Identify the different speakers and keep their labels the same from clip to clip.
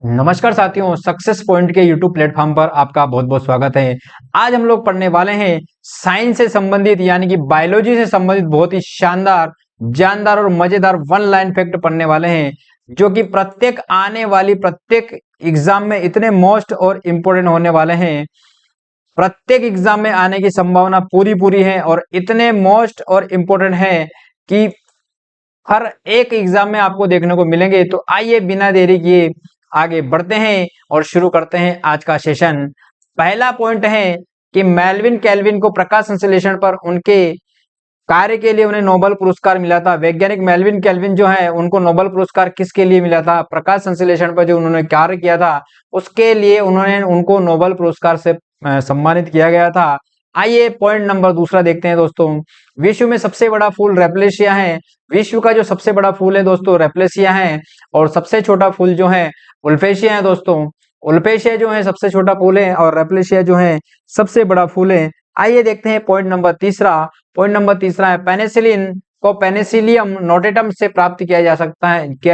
Speaker 1: नमस्कार साथियों, success point के यूट्यूब प्लेटफॉर्म पर आपका बहुत बहुत स्वागत है। आज हम लोग पढ़ने वाले हैं साइंस से संबंधित यानी कि बायोलॉजी से संबंधित बहुत ही शानदार, जानदार और मजेदार वन लाइन फैक्ट पढ़ने वाले हैं, जो कि प्रत्येक आने वाली प्रत्येक एग्जाम में इतने मोस्ट और इम्पोर्टेंट होने वाले हैं। प्रत्येक एग्जाम में आने की संभावना पूरी पूरी है और इतने मोस्ट और इम्पोर्टेंट है कि हर एक एग्जाम में आपको देखने को मिलेंगे। तो आइए बिना देरी किए आगे बढ़ते हैं और शुरू करते हैं आज का सेशन। पहला पॉइंट है कि मेल्विन कैल्विन को प्रकाश संश्लेषण पर उनके कार्य के लिए उन्हें नोबेल पुरस्कार मिला था। वैज्ञानिक मेल्विन कैल्विन जो है उनको नोबेल पुरस्कार किसके लिए मिला था? प्रकाश संश्लेषण पर जो उन्होंने कार्य किया था उसके लिए उनको नोबेल पुरस्कार से सम्मानित किया गया था। आइए पॉइंट नंबर दूसरा देखते हैं दोस्तों। विश्व में सबसे बड़ा फूल रेपलेशिया है। विश्व का जो सबसे बड़ा फूल है दोस्तों रेपलेशिया है, और सबसे छोटा फूल जो है उल्फेशिया है दोस्तों। उल्फेशिया जो है सबसे छोटा फूल है और रेपलेशिया जो है सबसे बड़ा फूल है। आइए देखते हैं पॉइंट नंबर तीसरा। पॉइंट नंबर तीसरा है पेनिसिलिन को पेनिसिलियम नोटेटम से प्राप्त किया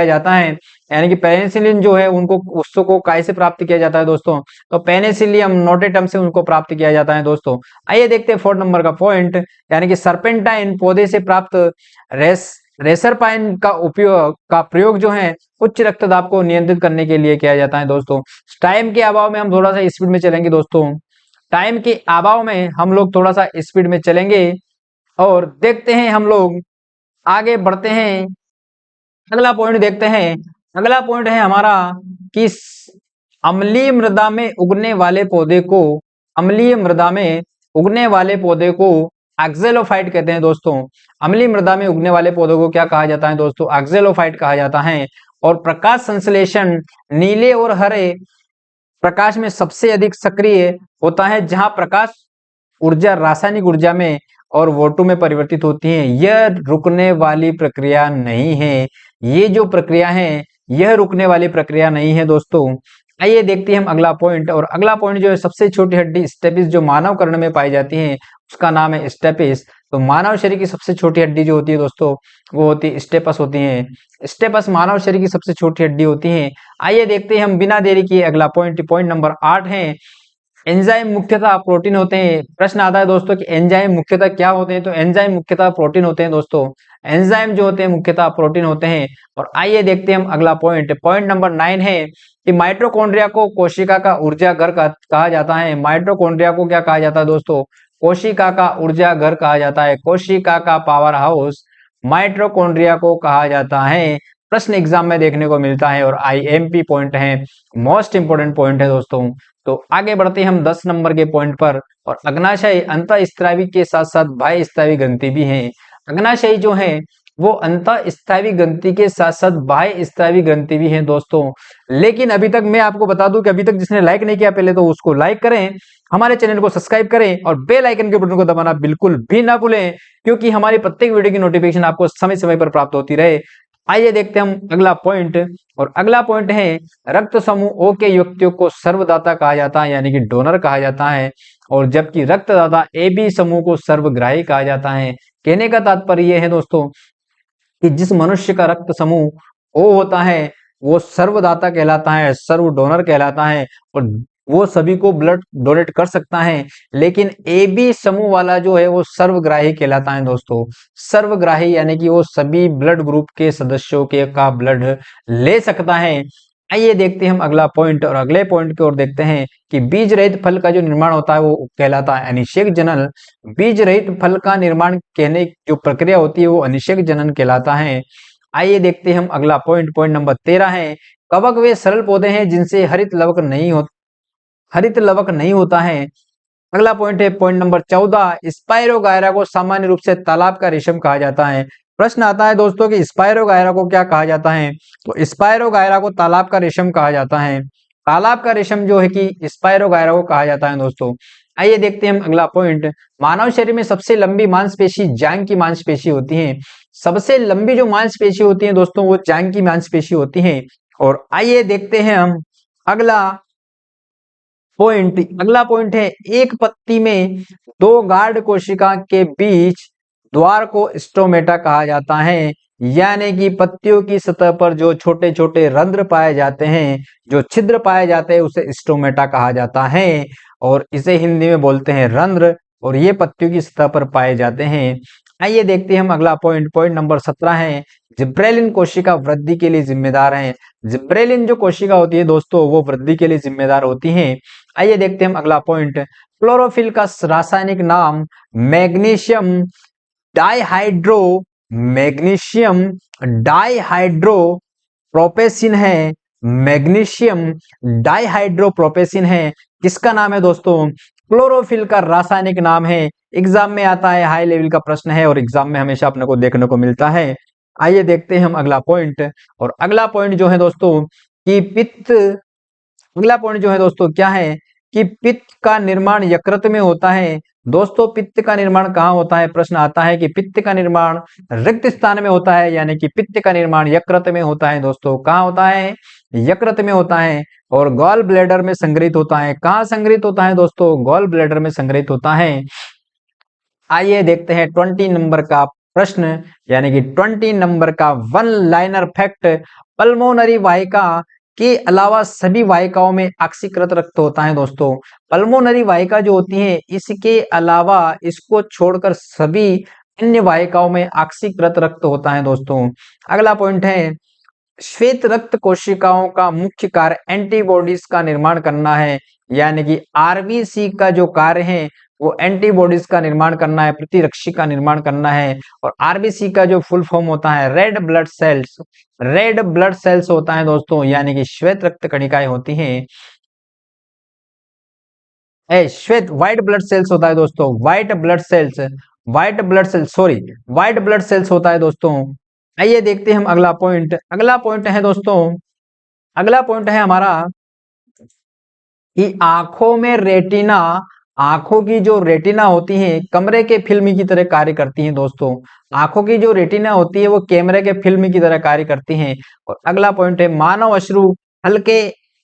Speaker 1: जाता है। यानी कि पेनिसिलिन जो है उनको उसको काय से प्राप्त किया जाता है दोस्तों? तो पेनिसिलियम नोटेटम से उनको प्राप्त किया जाता है दोस्तों। आइए देखते हैं फोर्थ नंबर का पॉइंट, यानी कि सर्पेंटाइन पौधे से प्राप्त रेसरपाइन का प्रयोग जो है उच्च रक्तदाब को नियंत्रित करने के लिए किया जाता है दोस्तों। टाइम के अभाव में हम थोड़ा सा स्पीड में चलेंगे दोस्तों। टाइम के अभाव में हम लोग थोड़ा सा स्पीड में चलेंगे और देखते हैं, हम लोग आगे बढ़ते हैं। अगला पॉइंट देखते हैं। अगला पॉइंट है हमारा कि अम्लीय मृदा में उगने वाले पौधे को अम्लीय मृदा में उगने वाले पौधे को एक्जेलोफाइट कहते हैं दोस्तों। अम्लीय मृदा में उगने वाले पौधों को क्या कहा जाता है दोस्तों? एक्जेलोफाइट कहा जाता है। और प्रकाश संश्लेषण नीले और हरे प्रकाश में सबसे अधिक सक्रिय होता है, जहां प्रकाश ऊर्जा रासायनिक ऊर्जा में और वोटू में परिवर्तित होती है। यह रुकने वाली प्रक्रिया नहीं है। ये जो प्रक्रिया है यह रुकने वाली प्रक्रिया नहीं है दोस्तों। आइए देखते हैं हम अगला पॉइंट। और अगला पॉइंट जो है सबसे छोटी हड्डी स्टेपिस जो मानव कर्ण में पाई जाती है उसका नाम है स्टेपिस। तो मानव शरीर की सबसे छोटी हड्डी जो होती है दोस्तों वो होती है स्टेपस होती है। स्टेपस मानव शरीर की सबसे छोटी हड्डी होती है। आइए देखते हैं हम बिना देरी किए अगला पॉइंट। पॉइंट नंबर 8 है एंजाइम मुख्यतः प्रोटीन होते हैं। प्रश्न आता है दोस्तों कि एंजाइम मुख्यतः क्या होते हैं? तो एंजाइम मुख्यतः प्रोटीन होते हैं दोस्तों। एंजाइम जो होते हैं मुख्यतः प्रोटीन होते हैं। और आइए देखते हैं हम अगला पॉइंट। पॉइंट नंबर 9 है कि माइटोकॉन्ड्रिया को कोशिका का ऊर्जा घर कहा जाता है। माइटोकॉन्ड्रिया को क्या कहा जाता है दोस्तों? कोशिका का ऊर्जा घर कहा जाता है। कोशिका का पावर हाउस माइटोकॉन्ड्रिया को कहा जाता है। प्रश्न एग्जाम में देखने को मिलता है और आईएमपी पॉइंट है, मोस्ट इंपोर्टेंट पॉइंट है दोस्तों। तो आगे बढ़ते हैं हम 10 नंबर के पॉइंट पर। और अग्नाशय अंतःस्रावी के साथ साथ बाह्य स्रावी ग्रंथि भी है। अग्नाशय जो है वो अंतःस्रावी ग्रंथि के साथ साथ बाह्य स्रावी ग्रंथि भी है दोस्तों। लेकिन अभी तक मैं आपको बता दूं कि अभी तक जिसने लाइक नहीं किया पहले तो उसको लाइक करें, हमारे चैनल को सब्सक्राइब करें और बेल आइकन के बटन को दबाना बिल्कुल भी ना भूलें, क्योंकि हमारी प्रत्येक वीडियो की नोटिफिकेशन आपको समय समय पर प्राप्त होती रहे। आइए देखते हैं हम अगला पॉइंट। और अगला पॉइंट है रक्त समूह ओ के व्यक्तियों को सर्वदाता कहा जाता है, यानी कि डोनर कहा जाता है। और जबकि रक्तदाता ए बी समूह को सर्वग्राही कहा जाता है। कहने का तात्पर्य यह है दोस्तों कि जिस मनुष्य का रक्त समूह ओ होता है वो सर्वदाता कहलाता है, सर्व डोनर कहलाता है, और वो सभी को ब्लड डोनेट कर सकता है। लेकिन ए बी समूह वाला जो है वो सर्वग्राही कहलाता है दोस्तों। सर्वग्राही यानी कि वो सभी ब्लड ग्रुप के सदस्यों के का ब्लड ले सकता है। आइए देखते हैं हम अगला पॉइंट। और अगले पॉइंट की ओर देखते हैं कि बीज रहित फल का जो निर्माण होता है वो कहलाता है अनिषेक जनन। बीज रहित फल का निर्माण कहने जो प्रक्रिया होती है वो अनिषेक जनन कहलाता है। आइए देखते हैं हम अगला पॉइंट। पॉइंट नंबर 13 है कवक वे सरल पौधे हैं जिनसे हरित लवक नहीं होता है। अगला पॉइंट है पॉइंट नंबर 14 स्पाइरोगायरा को सामान्य रूप से तालाब का रेशम कहा जाता है। प्रश्न आता है दोस्तों कि स्पाइरोगायरा को क्या कहा जाता है? तो स्पाइरोगायरा को तालाब का रेशम कहा जाता है। तालाब का रेशम जो है कि स्पाइरोगायरा को कहा जाता है दोस्तों। आइए देखते हैं हम अगला पॉइंट। मानव शरीर में सबसे लंबी मांसपेशी जांघ की मांसपेशी होती है। सबसे लंबी जो मांसपेशी होती है दोस्तों वो जांघ की मांसपेशी होती है। और आइए देखते हैं हम अगला पॉइंट। अगला पॉइंट है एक पत्ती में दो गार्ड कोशिका के बीच द्वार को स्टोमेटा कहा जाता है। यानी कि पत्तियों की सतह पर जो छोटे छोटे रंध्र पाए जाते हैं, जो छिद्र पाए जाते हैं, उसे स्टोमेटा कहा जाता है और इसे हिंदी में बोलते हैं रंध्र और ये पत्तियों की सतह पर पाए जाते हैं। आइए देखते हैं हम अगला पॉइंट नंबर 17 है, जिब्रेलिन कोशिका वृद्धि के लिए जिम्मेदार है। जिब्रेलिन जो कोशिका होती है दोस्तों, वो वृद्धि के लिए जिम्मेदार होती है। आइए देखते हैं हम अगला पॉइंट, क्लोरोफिल का रासायनिक नाम मैग्नीशियम डाइहाइड्रो मैग्नीशियम डाइहाइड्रो प्रोपेसिन है। मैग्नीशियम डाइहाइड्रोप्रोपेसिन है, किसका नाम है दोस्तों? क्लोरोफिल का रासायनिक नाम है। एग्जाम में आता है, हाई लेवल का प्रश्न है और एग्जाम में हमेशा अपने को देखने को मिलता है। आइए देखते हैं हम अगला पॉइंट, और अगला पॉइंट जो है दोस्तों कि पित्त, अगला पॉइंट जो है दोस्तों क्या है कि पित्त का निर्माण यकृत में होता है। दोस्तों पित्त का निर्माण कहाँ होता है? प्रश्न आता है कि पित्त का निर्माण रिक्त स्थान में होता है, यानी कि पित्त का निर्माण यकृत में होता है दोस्तों। कहाँ होता है? यकृत में होता है। और गॉल ब्लैडर में संग्रहित होता है। कहाँ संग्रहित होता है दोस्तों? गॉल ब्लैडर में संग्रहित होता है। आइए देखते हैं 20 नंबर का प्रश्न, यानी कि 20 नंबर का वन लाइनर फैक्ट, पल्मोनरी वाहिका के अलावा सभी वाहिकाओं में ऑक्सीकृत रक्त होता है दोस्तों। पल्मोनरी वाहिका जो होती है, इसके अलावा इसको छोड़कर सभी अन्य वाहिकाओं में ऑक्सीकृत रक्त होता है दोस्तों। अगला पॉइंट है, श्वेत रक्त कोशिकाओं का मुख्य कार्य एंटीबॉडीज का निर्माण करना है, यानी कि आरबीसी का जो कार्य है वो एंटीबॉडीज का निर्माण करना है, प्रतिरक्षी का निर्माण करना है। और आरबीसी का जो फुल फॉर्म होता है red blood cells, red blood cells होता है दोस्तों, यानी कि श्वेत रक्त कणिकाएं होती हैं। श्वेत व्हाइट ब्लड सेल्स होता है दोस्तों, white blood cells, white blood cells sorry white blood cells होता है दोस्तों। आइए देखते हैं हम अगला पॉइंट, अगला पॉइंट है दोस्तों, अगला पॉइंट है हमारा कि आंखों में रेटिना, आंखों की जो रेटिना होती है कमरे के फिल्म की तरह कार्य करती हैं दोस्तों। आंखों की जो रेटिना होती है वो कैमरे के फिल्म की तरह कार्य करती हैं। और अगला पॉइंट है, मानव अश्रु हल्के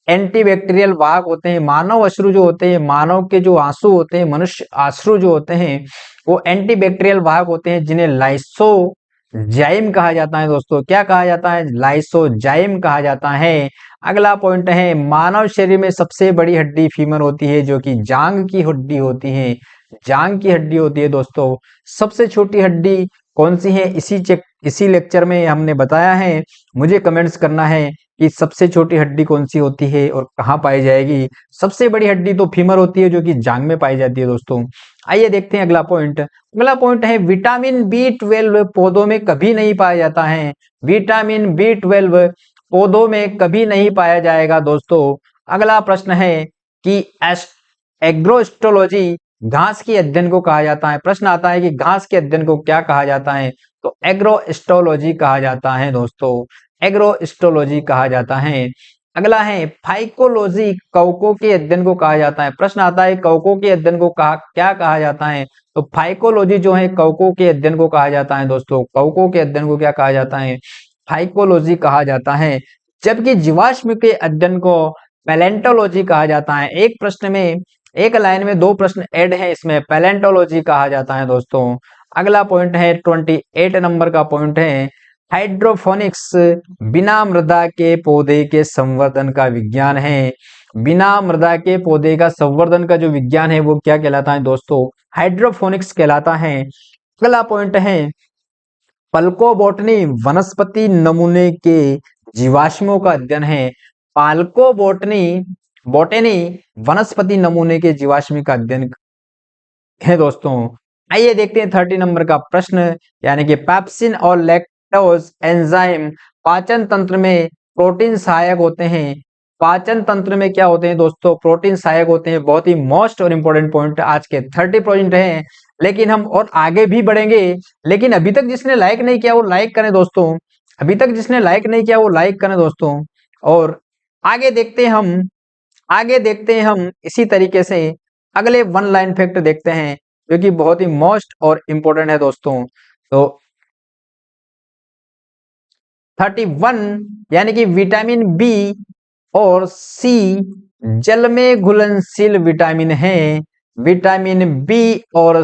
Speaker 1: एंटीबैक्टीरियल वाहक होते हैं। मानव अश्रु जो होते हैं, मानव के जो आंसू होते हैं, मनुष्य आंसू जो होते हैं, वो एंटीबैक्टीरियल वाहक होते हैं, जिन्हें लाइसोजाइम कहा जाता है दोस्तों। क्या कहा जाता है? लाइसोजाइम कहा जाता है। अगला पॉइंट है, मानव शरीर में सबसे बड़ी हड्डी फीमर होती है, जो कि जांग की हड्डी होती है, जांग की हड्डी होती है दोस्तों। सबसे छोटी हड्डी कौन सी है? इसी लेक्चर में हमने बताया है। मुझे कमेंट्स करना है कि सबसे छोटी हड्डी कौन सी होती है और कहाँ पाई जाएगी। सबसे बड़ी हड्डी तो फीमर होती है, जो कि जांग में पाई जाती है दोस्तों। आइए देखते हैं अगला पॉइंट, अगला पॉइंट है, विटामिन बी 12 पौधों में कभी नहीं पाया जाता है। विटामिन बी 12 पौधों में कभी नहीं पाया जाएगा दोस्तों। अगला प्रश्न है कि एग्रोस्टोलॉजी घास के अध्ययन को कहा जाता है। प्रश्न आता है कि घास के अध्ययन को क्या कहा जाता है? तो एग्रोस्टोलॉजी कहा जाता है दोस्तों, एग्रोस्टोलॉजी कहा जाता है। अगला है, फाइकोलॉजी कवकों के अध्ययन को कहा जाता है। प्रश्न आता है कवकों के अध्ययन को क्या कहा जाता है? तो फाइकोलॉजी जो है कवकों के अध्ययन को कहा जाता है दोस्तों। कवकों के अध्ययन को क्या कहा जाता है? फाइकोलॉजी कहा जाता है। जबकि जीवाश्म के अध्ययन को पैलेंटोलॉजी कहा जाता है। एक प्रश्न में, एक लाइन में दो प्रश्न ऐड है, इसमें पैलेंटोलॉजी कहा जाता है दोस्तों। अगला पॉइंट है 28 नंबर का पॉइंट है, हाइड्रोफोनिक्स बिना मृदा के पौधे के संवर्धन का विज्ञान है। बिना मृदा के पौधे का संवर्धन का जो विज्ञान है वो क्या कहलाता है दोस्तों? हाइड्रोफोनिक्स कहलाता है। अगला पॉइंट है, पल्कोबोटनी वनस्पति नमूने के जीवाश्मों का अध्ययन है। पाल्कोबोटनी बोटनी वनस्पति नमूने के जीवाश्म का अध्ययन है दोस्तों। आइए देखते हैं 30 नंबर का प्रश्न, यानी कि पेप्सिन और लैक्टोज एंजाइम पाचन तंत्र में प्रोटीन सहायक होते हैं। पाचन तंत्र में क्या होते हैं दोस्तों? प्रोटीन सहायक होते हैं। बहुत ही मोस्ट और इंपॉर्टेंट पॉइंट आज के 30 पॉइंट हैं, लेकिन हम और आगे भी बढ़ेंगे। लेकिन अभी तक जिसने लाइक नहीं किया वो लाइक करें दोस्तों, अभी तक जिसने लाइक नहीं किया वो लाइक करें दोस्तों। और आगे देखते हैं हम, आगे देखते हैं हम इसी तरीके से अगले वन लाइन फैक्ट देखते हैं, जो कि बहुत ही मोस्ट और इंपॉर्टेंट है दोस्तों। तो 31, यानी कि विटामिन बी और सी जल में घुलनशील विटामिन है, विटामिन बी और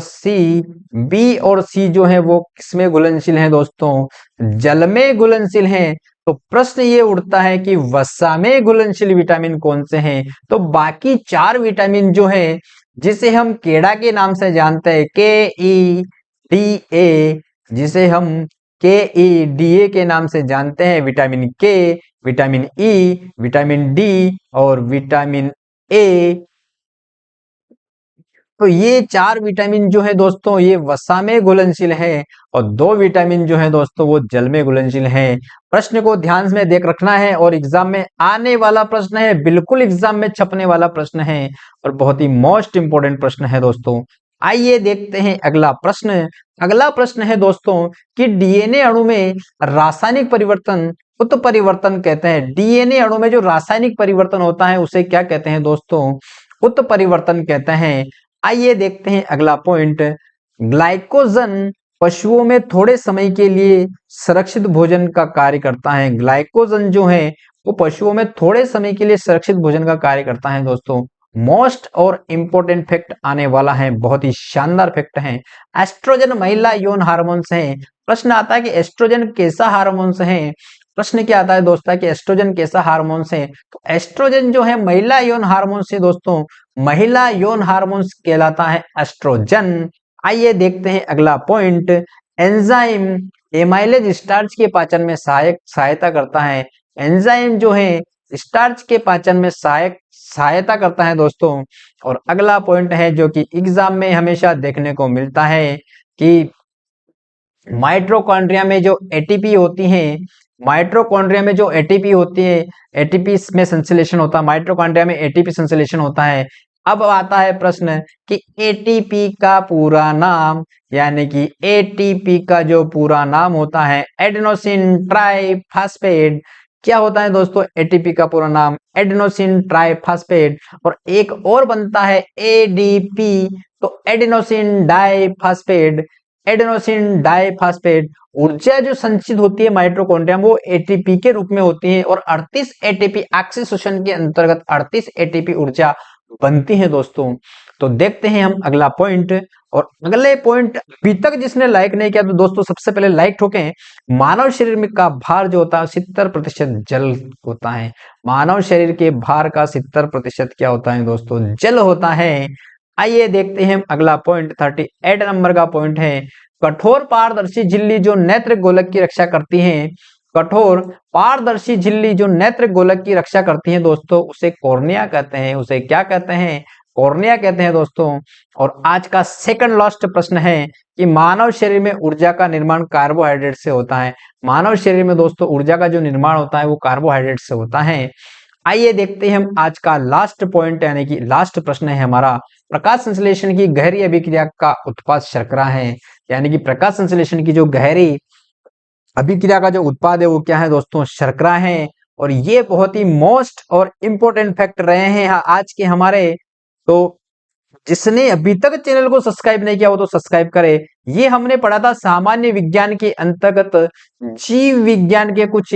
Speaker 1: सी जो है वो किसमें घुलनशील हैं दोस्तों? जल में घुलनशील हैं। तो प्रश्न ये उठता है कि वसा में घुलनशील विटामिन कौन से हैं? तो बाकी 4 विटामिन जो है, जिसे हम केड़ा के नाम से जानते हैं, KEDA, जिसे हम KEDA के नाम से जानते हैं, विटामिन के, विटामिन ई, विटामिन डी और विटामिन ए, तो ये 4 विटामिन जो है दोस्तों ये वसा में घुलनशील है और 2 विटामिन जो है दोस्तों वो जल में घुलनशील है। प्रश्न को ध्यान में देख रखना है और एग्जाम में आने वाला प्रश्न है, बिल्कुल एग्जाम में छपने वाला प्रश्न है और बहुत ही मोस्ट इंपोर्टेंट प्रश्न है दोस्तों। आइए देखते हैं अगला प्रश्न। अगला प्रश्न है दोस्तों कि डीएनए अणु में रासायनिक परिवर्तन, उत्परिवर्तन कहते हैं। डीएनए अणु में जो रासायनिक परिवर्तन होता है उसे क्या कहते हैं दोस्तों? उत्परिवर्तन कहते हैं। आइए देखते हैं अगला पॉइंट। ग्लाइकोजन पशुओं में थोड़े समय के लिए सुरक्षित भोजन का कार्य करता है। ग्लाइकोजन जो है वो पशुओं में थोड़े समय के लिए सुरक्षित भोजन का कार्य करता है दोस्तों। मोस्ट और इंपोर्टेंट फैक्ट आने वाला है, बहुत ही शानदार फैक्ट है। एस्ट्रोजन महिला यौन हार्मोन्स है। प्रश्न आता है कि एस्ट्रोजन कैसा हार्मोन्स है? प्रश्न क्या आता है दोस्तों कि एस्ट्रोजन कैसा हार्मोन्स है? तो एस्ट्रोजन जो है महिला यौन हार्मोन्स है दोस्तों। महिला यौन हार्मोन्स कहलाता है एस्ट्रोजन। आइए देखते हैं अगला पॉइंट। एंजाइम एमाइलेज स्टार्च के पाचन में सहायता करता है। एंजाइम जो है स्टार्च के पाचन में सहायता करता है दोस्तों। और अगला पॉइंट है जो कि एग्जाम में हमेशा देखने को मिलता है कि माइटोकॉन्ड्रिया में जो एटीपी होती है, माइटोकॉन्ड्रिया में जो एटीपी होती है, एटीपी में संश्लेषण होता है, माइटोकॉन्ड्रिया में एटीपी संश्लेषण होता है। अब आता है प्रश्न कि एटीपी का पूरा नाम, यानी कि एटीपी का जो पूरा नाम होता है एडेनोसिन ट्राइफॉस्फेट। क्या होता है दोस्तों एटीपी का पूरा नाम? Adenosine triphosphate. और एक और बनता है एडीपी, तो एडेनोसिन डाइफॉस्फेट। Adenosine diphosphate. ऊर्जा जो संचित होती है माइटोकॉन्ड्रिया में वो एटीपी के रूप में होती है और 38 एटीपी ऑक्सीडेशन के अंतर्गत 38 एटीपी ऊर्जा बनती है दोस्तों। तो देखते हैं हम अगला पॉइंट। और अगले पॉइंट अभी तक जिसने लाइक नहीं किया तो दोस्तों सबसे पहले लाइक ठोकें। मानव शरीर में का भार जो होता है 70% जल होता है। मानव शरीर के भार का 70% क्या होता है दोस्तों? जल होता है। आइए देखते हैं अगला पॉइंट। 38 नंबर का पॉइंट है कठोर पारदर्शी झिल्ली जो नेत्र गोलक की रक्षा करती है। कठोर पारदर्शी झिल्ली जो नेत्र गोलक की रक्षा करती है दोस्तों उसे कॉर्निया कहते हैं। उसे क्या कहते हैं? कॉर्निया कहते हैं दोस्तों। और आज का सेकंड लास्ट प्रश्न है कि मानव शरीर में ऊर्जा का निर्माण कार्बोहाइड्रेट से होता है। मानव शरीर में दोस्तों ऊर्जा का जो निर्माण होता है वो कार्बोहाइड्रेट से होता है। आइए देखते हैं हम आज का लास्ट पॉइंट, यानी कि लास्ट प्रश्न है हमारा। प्रकाश संश्लेषण की गहरी अभिक्रिया का उत्पाद शर्करा है। यानी कि प्रकाश संश्लेषण की जो गहरी अभिक्रिया का जो उत्पाद है वो क्या है दोस्तों? शर्करा है। और ये बहुत ही मोस्ट और इंपोर्टेंट फैक्ट रहे हैं आज के हमारे। तो जिसने अभी तक चैनल को सब्सक्राइब नहीं किया वो तो सब्सक्राइब करे। ये हमने पढ़ा था सामान्य विज्ञान के अंतर्गत जीव विज्ञान के कुछ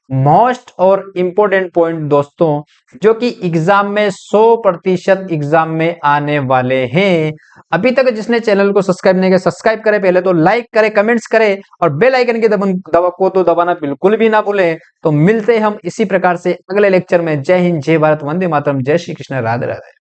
Speaker 1: मोस्ट और इंपोर्टेंट पॉइंट दोस्तों, जो कि एग्जाम में 100% एग्जाम में आने वाले हैं। अभी तक जिसने चैनल को सब्सक्राइब नहीं किया सब्सक्राइब करे, पहले तो लाइक करे, कमेंट्स करे और बेल आइकन के को तो दबाना बिल्कुल भी ना भूले। तो मिलते हैं हम इसी प्रकार से अगले लेक्चर में। जय हिंद, जय भारत, वंदे मातरम, जय श्री कृष्ण, राधे राधे।